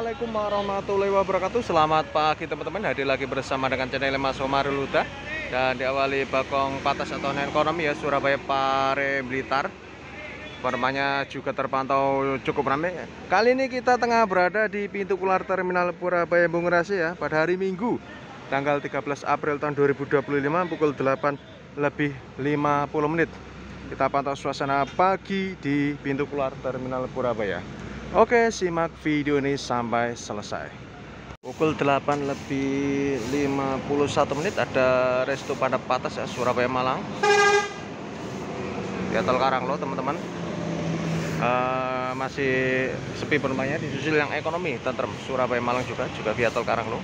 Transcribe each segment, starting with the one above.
Assalamualaikum warahmatullahi wabarakatuh. Selamat pagi teman-teman. Hadir lagi bersama dengan channel Mas Omar Luda. Dan diawali Bakong Patas atau ekonomi ya, Surabaya Pare Blitar. Permanya juga terpantau cukup ramai. Kali ini kita tengah berada di pintu keluar Terminal Purabaya Bung Rasi ya, pada hari Minggu tanggal 13 April tahun 2025 pukul 8:50. Kita pantau suasana pagi di pintu keluar Terminal Purabaya. Oke, simak video ini sampai selesai. Pukul 8:51 ada resto pada Patas ya, Surabaya Malang. Di Tol Karanglo teman-teman. Masih sepi penumpangnya, disusul yang ekonomi tentrem Surabaya Malang juga via Tol Karanglo.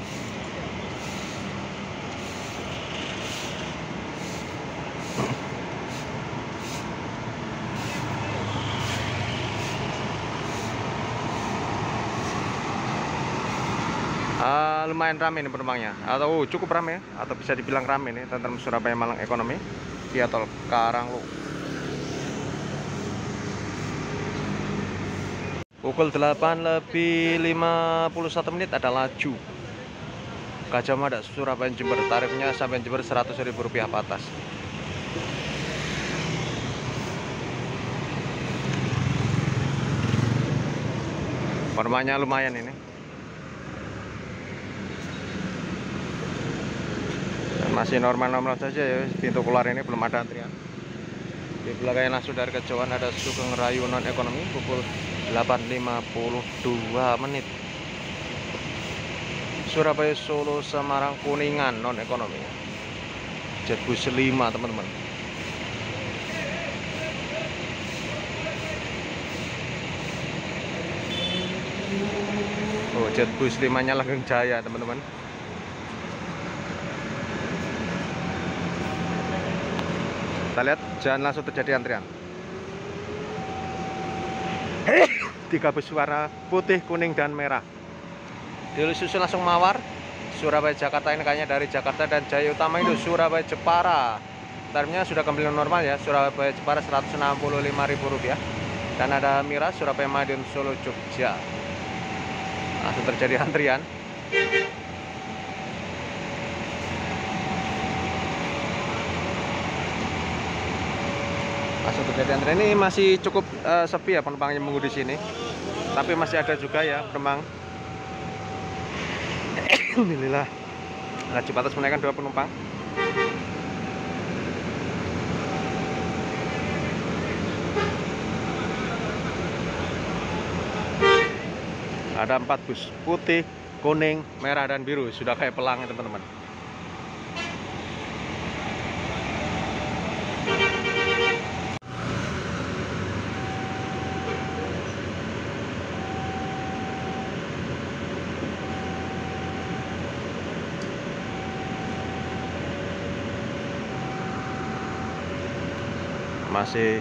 Lumayan ramai ini penumpangnya, atau cukup ramai ya, atau bisa dibilang ramai nih tentrem Surabaya Malang ekonomi via Tol Karanglo. Pukul 8:51 ada laju Gajah Mada Surabaya Jember, tarifnya sampai Jember Rp100.000 patas. Penumpangnya lumayan ini. Masih normal-normal saja ya, pintu keluar ini belum ada antrian. Di belakangnya langsung dari kejauhan ada Sugeng Rayu non ekonomi pukul 8:52. Surabaya Solo Semarang Kuningan non ekonomi. Jetbus 5 teman-teman. Oh, Jetbus 5-nya Langgeng Jaya teman-teman. Kita lihat, jangan langsung terjadi antrian. 3 bus warna putih, kuning, dan merah. Disusul langsung Mawar Surabaya Jakarta, ini kayaknya dari Jakarta, dan Jaya Utama itu Surabaya Jepara. Tarifnya sudah kembali normal ya, Surabaya Jepara Rp165.000. Dan ada Mira Surabaya Madiun Solo Jogja. Langsung terjadi antrian. Langsung terjadi antrian. Ini masih cukup sepi ya penumpang yang menunggu di sini. Tapi masih ada juga ya penumpang. Alhamdulillah. Laju Patas menaikkan 2 penumpang. Ada 4 bus putih, kuning, merah, dan biru. Sudah kayak pelang ya teman-teman. Masih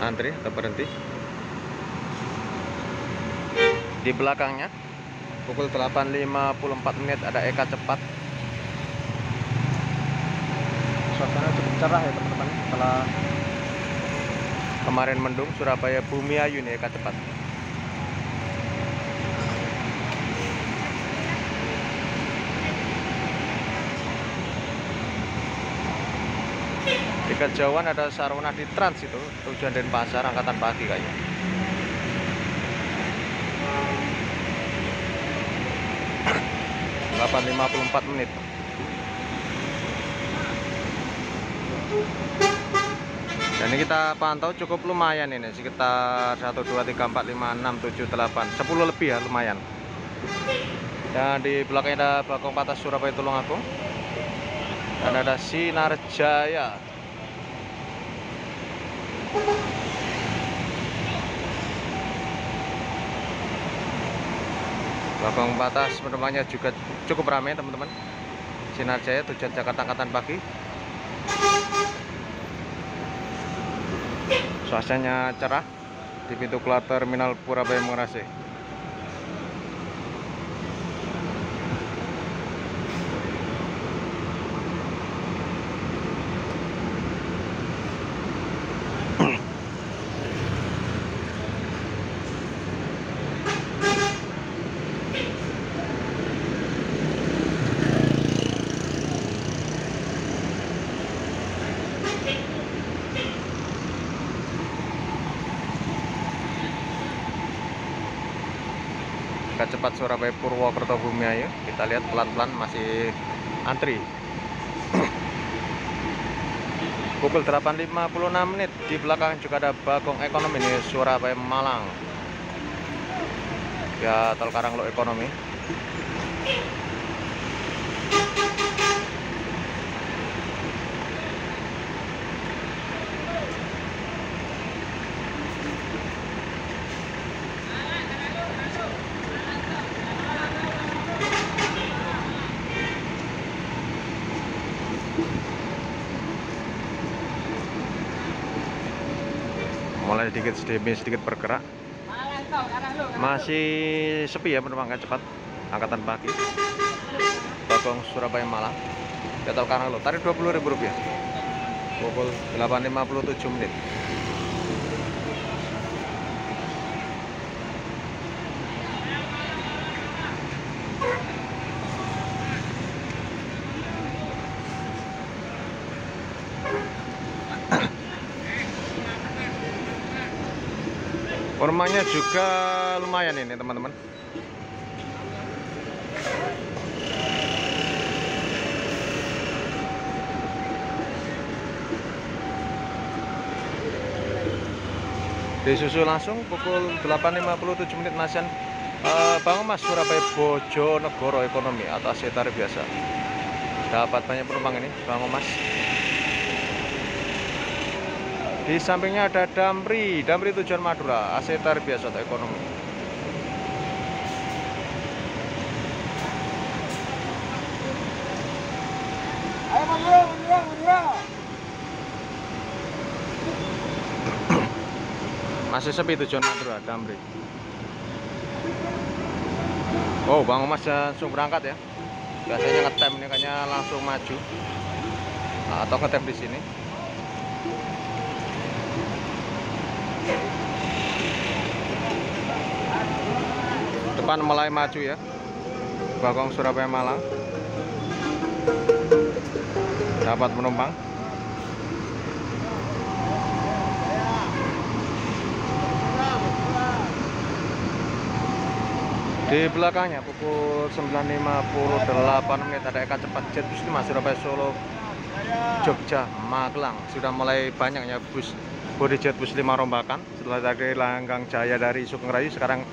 antri atau berhenti. Di belakangnya pukul 8:54 ada Eka Cepat. Suasana cukup cerah ya teman-teman, setelah kemarin mendung. Surabaya Bumi Ayu ini Eka Cepat. Di kejauhan ada Sarwana di Trans itu, tujuan Denpasar angkatan pagi kayaknya. Menit 8:54. Dan ini kita pantau cukup lumayan ini, sekitar 1, 2, 3, 4, 5, 6, 7, 8, 10 lebih ya, lumayan. Dan di belakangnya ada Bakong Patas Surabaya Tulungagung. Dan ada Sinar Jaya. Bakong Patas penumpangnya juga cukup ramai teman-teman. Sinar Jaya tujuan Jakarta angkatan pagi. Suasananya cerah di pintu keluar Terminal Purabaya Bung Rasi. cepat Surabaya Purwokerto Bumiayu. Kita lihat pelan-pelan masih antri. Pukul 8.56 menit. Di belakang juga ada Bagong Ekonomi ini Surabaya Malang. Ya, Tol Karanglo Ekonomi. Mulai sedikit bergerak. Masih sepi ya penumpang cepat angkatan pagi Bagong Surabaya Malang. Tol Karanglo tarif Rp20.000. Pukul 8.57 menit. Formanya juga lumayan ini teman-teman. Disusul langsung pukul 8.57 menit Masian Bang Mas Surabaya Bojonegoro Ekonomi atas tarif biasa. Dapat banyak penumpang ini Bang Mas. Di sampingnya ada Damri tujuan Madura, AC tarif biasa atau ekonomi. Ayo Madura. Masih sepi tujuan Madura, Damri. Oh, Bang Mas langsung berangkat ya. Biasanya ngetem ini kayaknya langsung maju. Nah, atau ngetem di sini. Depan mulai maju ya, Bagong Surabaya Malang. Dapat penumpang. Di belakangnya pukul 9.58 menit ada Eka Cepat Jet Bus 5 Surabaya Solo Jogja Magelang. Sudah mulai banyaknya bus body jet bus 5 rombakan. Setelah dari Langgang Jaya dari Sugeng Rayu, sekarang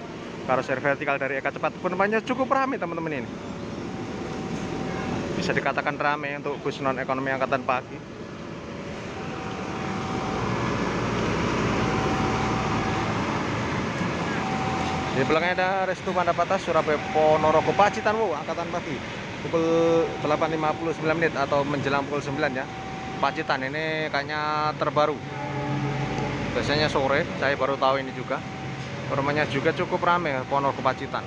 karoser vertikal dari Eka Cepat. Penumpangnya cukup ramai teman-teman ini. Bisa dikatakan ramai untuk bus non ekonomi angkatan pagi. Di belakangnya ada Restu Pandapata Surabaya Ponorogo Pacitan angkatan pagi. Pukul 8.59 menit atau menjelang pukul 9 ya. Pacitan ini kayaknya terbaru. Biasanya sore, saya baru tahu ini juga. Rumahnya juga cukup ramai Ponorogo Pacitan.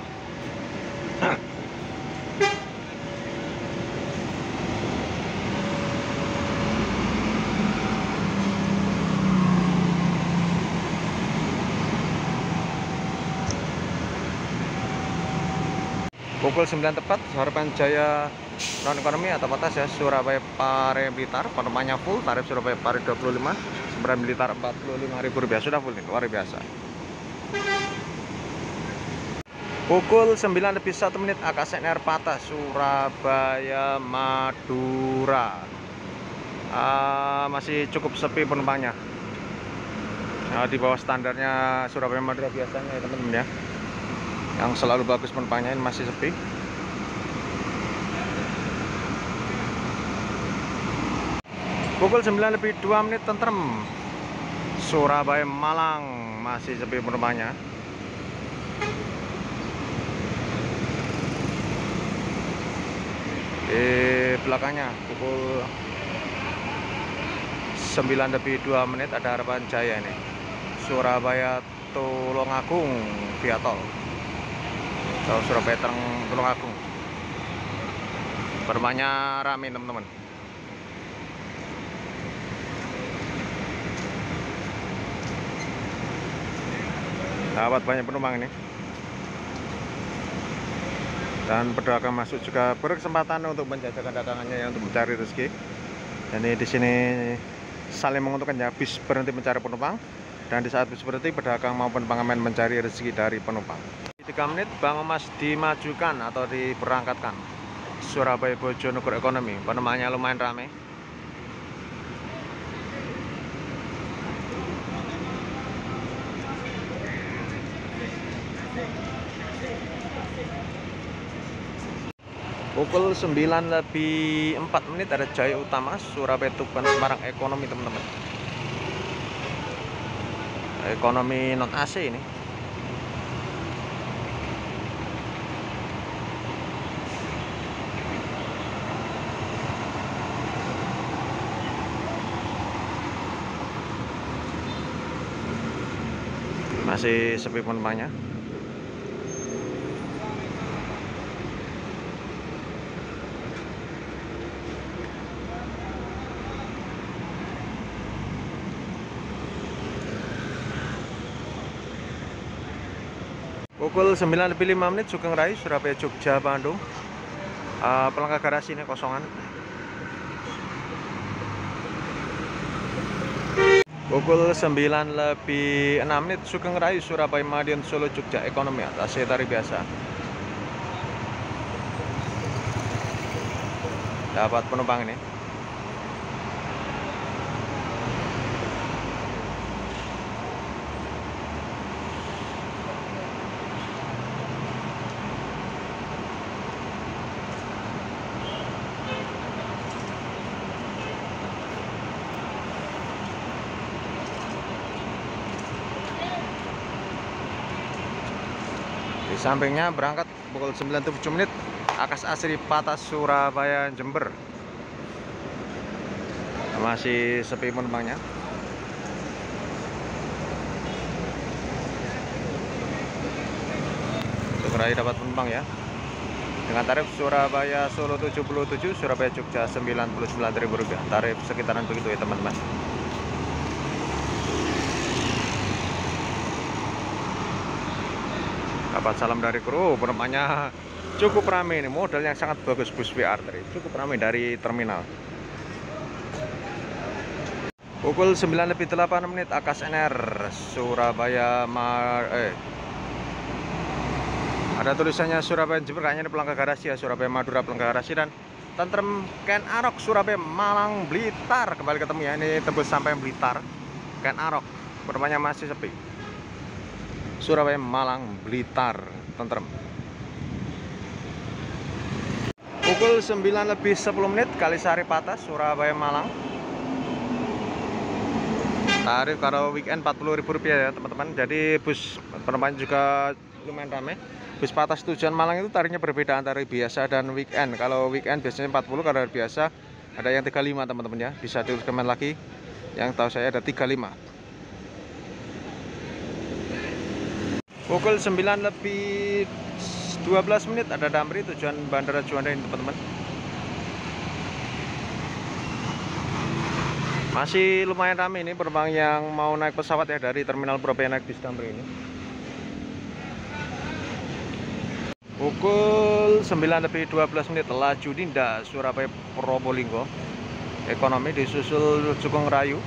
Pukul 9 tepat, Harapan Jaya non ekonomi atau batas ya Surabaya Pare Blitar. Penumpangnya full, tarif Surabaya Pare 25, Surabaya Blitar Rp45.000. Sudah full ini, luar biasa. Pukul 9.01 menit AKSNR Patah Surabaya Madura. Masih cukup sepi penumpangnya. Di bawah standarnya Surabaya Madura biasanya ya teman-teman ya. Yang selalu bagus penumpangnya, ini masih sepi. Pukul 9.02 menit tentrem Surabaya Malang, masih sepi penumpangnya. Di belakangnya pukul 9.02 menit ada Harapan Jaya ini Surabaya Tulungagung via tol. Surabaya Tulungagung. Penumpangnya ramai teman-teman. Dapat banyak penumpang ini. Dan pedagang masuk juga berkesempatan untuk menjajakan dagangannya ya, untuk mencari rezeki. Jadi di sini saling menguntungkan ya, bis berhenti mencari penumpang, dan di saat bis berhenti pedagang maupun pengamen mencari rezeki dari penumpang. 3 menit Bang Emas dimajukan atau diberangkatkan. Surabaya Bojonegoro Ekonomi, penumpangnya lumayan ramai. Pukul 9:04 ada Jaya Utama Surabaya Tuban Semarang Ekonomi, teman-teman. Ekonomi non AC ini. Masih sepi penumpangnya. Pukul 9:05 Sugeng Rai Surabaya Jogja Bandung. Pelanggar garasi ini kosongan. Pukul 9:06 Sugeng Rai Surabaya Madiun Solo Jogja Ekonomi atas tarif biasa. Dapat penumpang ini. Di sampingnya berangkat pukul 9:07 Akas Asri Patas Surabaya Jember. Masih sepi penumpangnya. Untuk Rai dapat penumpang ya. Dengan tarif Surabaya Solo 77, Surabaya Jogja Rp99.000. Tarif sekitaran begitu ya teman-teman. Dapat salam dari kru, penumpangnya cukup ramai ini, model yang sangat bagus bus VR3, cukup ramai dari terminal. Pukul 9:08 Akas NR Surabaya ada tulisannya Surabaya Jember, kayaknya ini pelanggar garasi ya, Surabaya Madura pelanggar garasi, dan Tentrem Ken Arok Surabaya Malang Blitar kembali ketemu ya, ini tembus sampai Blitar. Ken Arok, penumpangnya masih sepi. Surabaya Malang Blitar Tentrem. Pukul 9:10 Kalisari Patas Surabaya Malang. Tarif kalau weekend Rp40.000 ya teman-teman. Jadi bus penumpang juga lumayan ramai. Bus Patas tujuan Malang itu tarifnya berbeda antara biasa dan weekend. Kalau weekend biasanya 40, kalau biasa ada yang 35 teman-teman ya. Bisa dikomen lagi. Yang tahu saya ada 35. Pukul 9:12 ada Damri tujuan Bandara Juanda ini teman-teman. Masih lumayan ramai ini penumpang yang mau naik pesawat ya dari Terminal Purabaya naik bis Damri ini. Pukul 9:12 Laju Dinda Surabaya Probolinggo Ekonomi disusul Sugeng Rayu.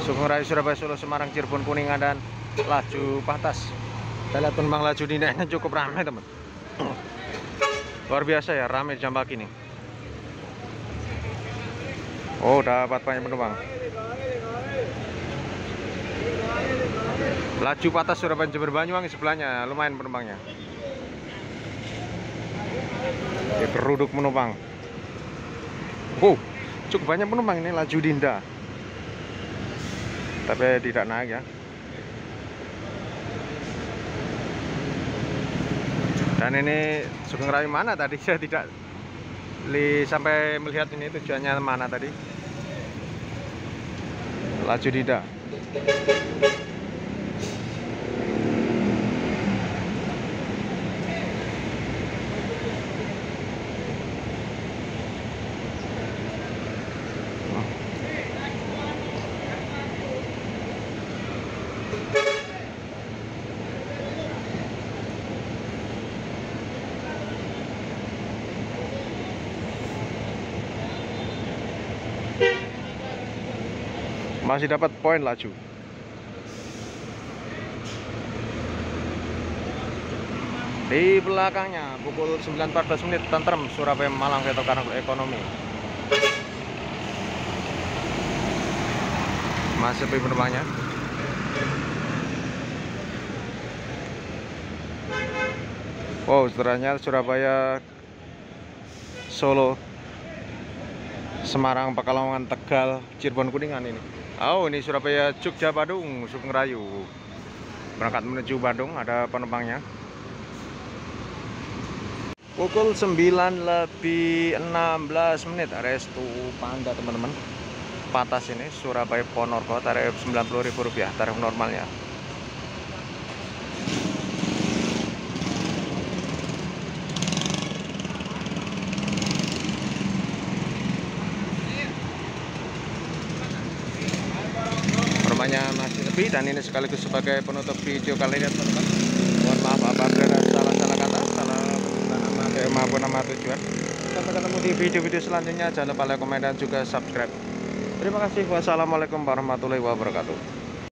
Sugeng Rayu Surabaya Solo Semarang Cirebon Kuningan dan Laju Patas. Kita lihat penumpang Laju Dindanya cukup ramai teman. Luar biasa ya, ramai jam pagi nih. Oh, dapat banyak penumpang. Laju Patas Surabaya Jember Banyuwangi sebelahnya lumayan penumpangnya. Ini geruduk penumpang. Oh, cukup banyak penumpang ini Laju Dinda. Tapi tidak naik ya. Dan ini Sugeng Rayu mana tadi? Saya tidak sampai melihat ini tujuannya mana tadi. Laju Dinda. masih dapat poin laju. Di belakangnya pukul 9.14 menit tentrem Surabaya Malang Veto Karang Ekonomi. Masih sepi penumpangnya. Wow, setelahnya Surabaya Solo, Semarang, Pekalongan, Tegal, Cirebon, Kuningan ini. Oh, ini Surabaya Jogja Badung Sugeng Rayu. Berangkat menuju Bandung, ada penumpangnya. Pukul 9.16 menit, Restu Panda teman-teman. Patas ini Surabaya Ponorogo, tarif Rp90.000 tarif normalnya. Rumahnya masih sepi dan ini sekaligus sebagai penutup video kali ini teman-teman. Mohon maaf apabila ada salah-salah kata, salah maupun nama tujuan. Sampai ketemu di video-video selanjutnya. Jangan lupa like, komen, dan juga subscribe. Terima kasih. Wassalamualaikum warahmatullahi wabarakatuh.